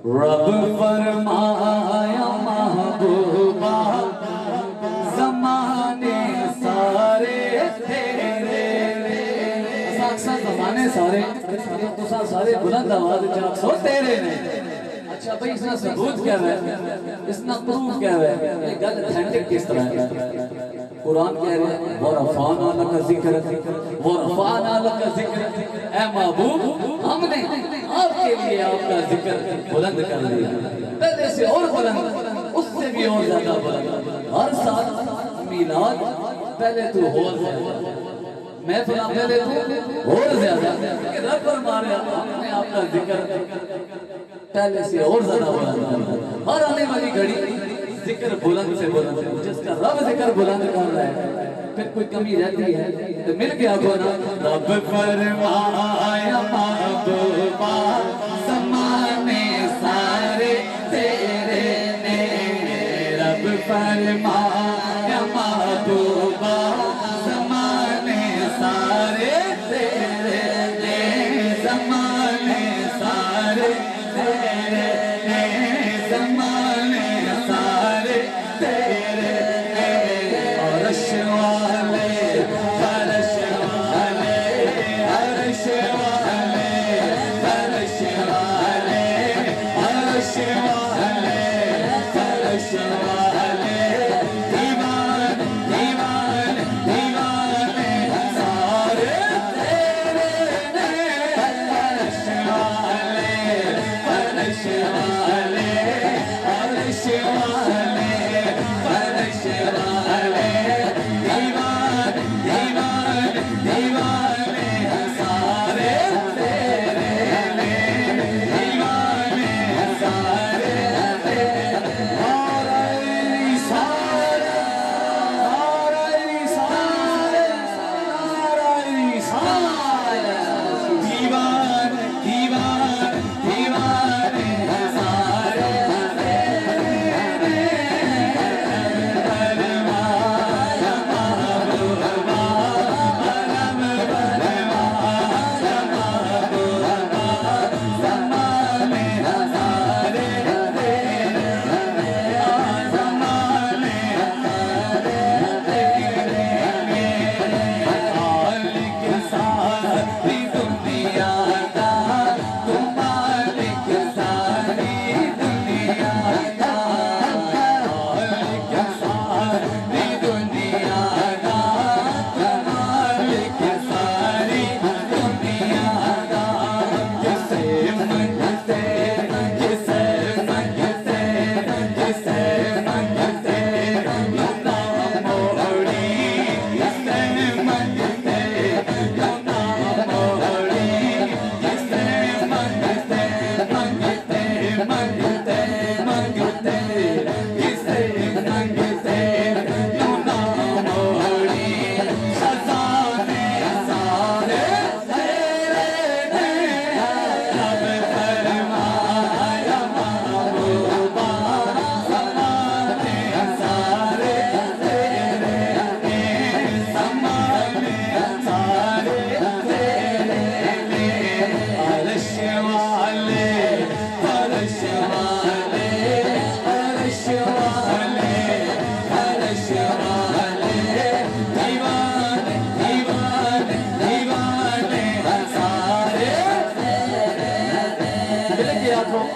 رب فرمایا محبوبہ زمانے سارے تیرے اکثر زمانے سارے سارے بلند آواز چاک سو تیرے نے اچھا بھئی اس نے ثبوت کیا ہے اس نے پروف کیا ہے یہ گل اتھینٹک کس طرح ہے قرآن کہہ رہے ہیں وَرَفَعْنَا لَكَ ذِكْرَكَ وَرَفَعْنَا لَكَ ذِكْرَكَ اے محبوب ہم نے آپ کے لیے آپ کا ذکر بلند کر دیا پہلے سے اور بلند اس سے بھی اور زیادہ بلند ہر سال میلاد پہلے تو اور زیادہ محفل پہلے تو اور زیادہ کہ رب فرما رہے ہیں ہم نے آپ کا ذکر پہلے سے اور زیادہ بلند اور آنے والی گھڑی ذکر بلند سے بلند جس کا رب ذکر بلند کر رہا ہے پھر کوئی کمی رہتی ہے تو مل گیا گونا رب فرمایا محبوبہ زمانے سارے تیرے نے رب فرمایا محبوبہ زمانے سارے تیرے نے زمانے سارے تیرے نے زمانے سارے تیرے عرش والے فرش والے عرش والے فرش والے عرش والے فرش والے دیوان دیوان دیوانے سارے تیرے عرش والے فرش والے عرش والے فرش والے دیوان دیوان دیوانے سارے تیرے دیوانے سارے تیرے اور علی سارے اور علی سارے اور علی سارے دیوان دیوان دیوانے سارے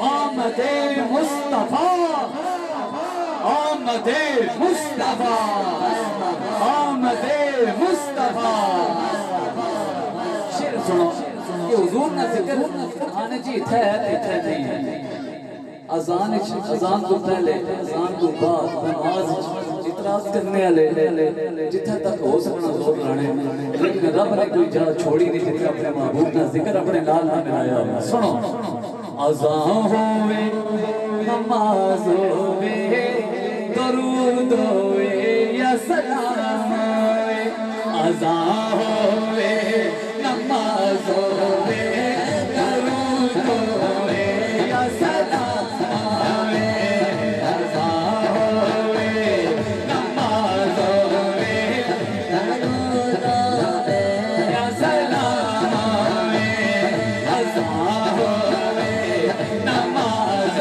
آمد مصطفیٰ آمد مصطفیٰ آمد مصطفیٰ شیر سنو کہ حضور نے ذکر آنے جی تھے نہیں اذان تو پہلے اذان تو بعد نماز اعتراض کرنے والے جتھے تک ہو سکنا زور لانے لیکن رب نے کوئی جگہ چھوڑی نہیں جتھے اپنے محبوب کا ذکر اپنے نال نہ ملایا سنو اذان ہوئے نماز ہوئے درود ہوئے یا سلام ہوئے اذان ہوئے نماز ہوئے درود ہوئے یا سلام ہوئے اذان ہوئے نماز ہوئے درود ہوئے یا سلام ہوئے اذان ہوئے نماز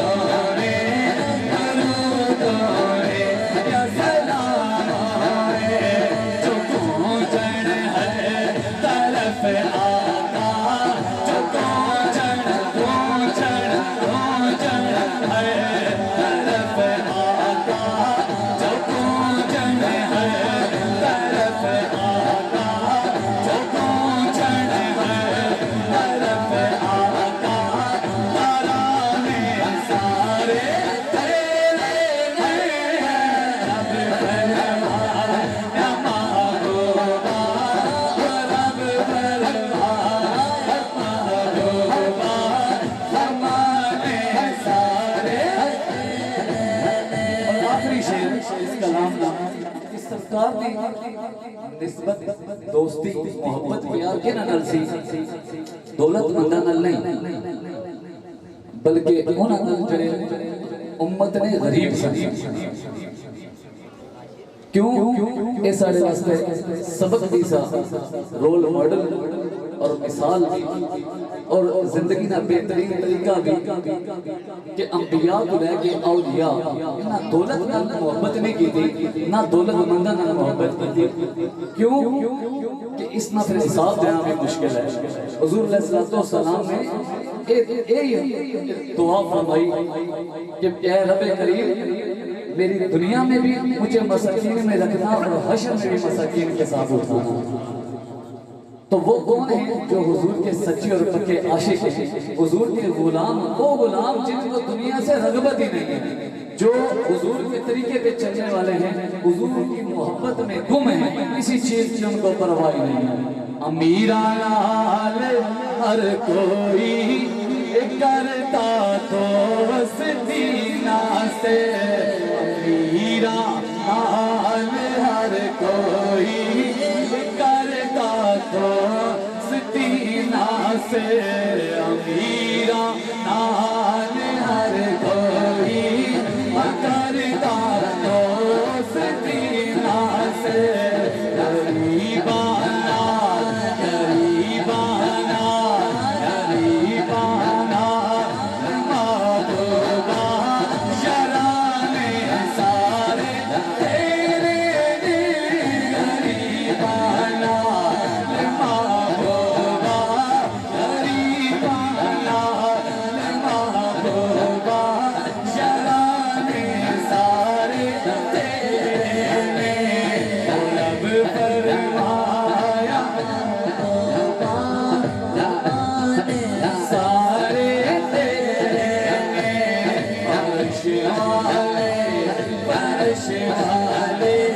سرکار نے نسبت دوستی محبت پیار کے نال سی دولت منداں نال نہیں بلکہ انہاں نال جڑے امت نے غریب سن کیوں اے سارے واسطے سبق دی سا رول ماڈل اور مثال بھی اور زندگی نہ بہترین طریقہ بھی کہ انبیاء کو لے کے اولیاء نہ دولت نہ محبت نہیں کی تھی نہ دولت مندہ نہ محبت کی تھی کیوں کہ اس نہ پھر حساب دینا بھی مشکل ہے حضور علیہ السلام نے ایک دعا فرمائی کہ اے رب کریم میری دنیا میں بھی مجھے مساکین میں رکھنا اور حشر میں بھی مساکین کے ساتھ اٹھانا تو وہ کون ہیں جو حضور کے سچے اور پکے عاشق ہیں حضور کے غلام وہ غلام جن کو دنیا سے رغبت ہی نہیں ہے جو حضور کے طریقے پہ چلنے والے ہیں حضور کی محبت میں گم ہیں کسی چیز کی ان کو پرواہ نہیں ہے امیران آل ہر کوئی کرتا تو وسطینہ سے امیران آل ہر کوئی کرتا تو وسطینہ سے امیران آل ہر کوئی کرتا تو وسطینہ سے غریبانا غریبانا غریبانا محبوبہ شران سارے تیرے غریبانا محبوبہ غریبانا محبوبہ شران سارے تیرے رب فرمایا سارے تیرے فرش والے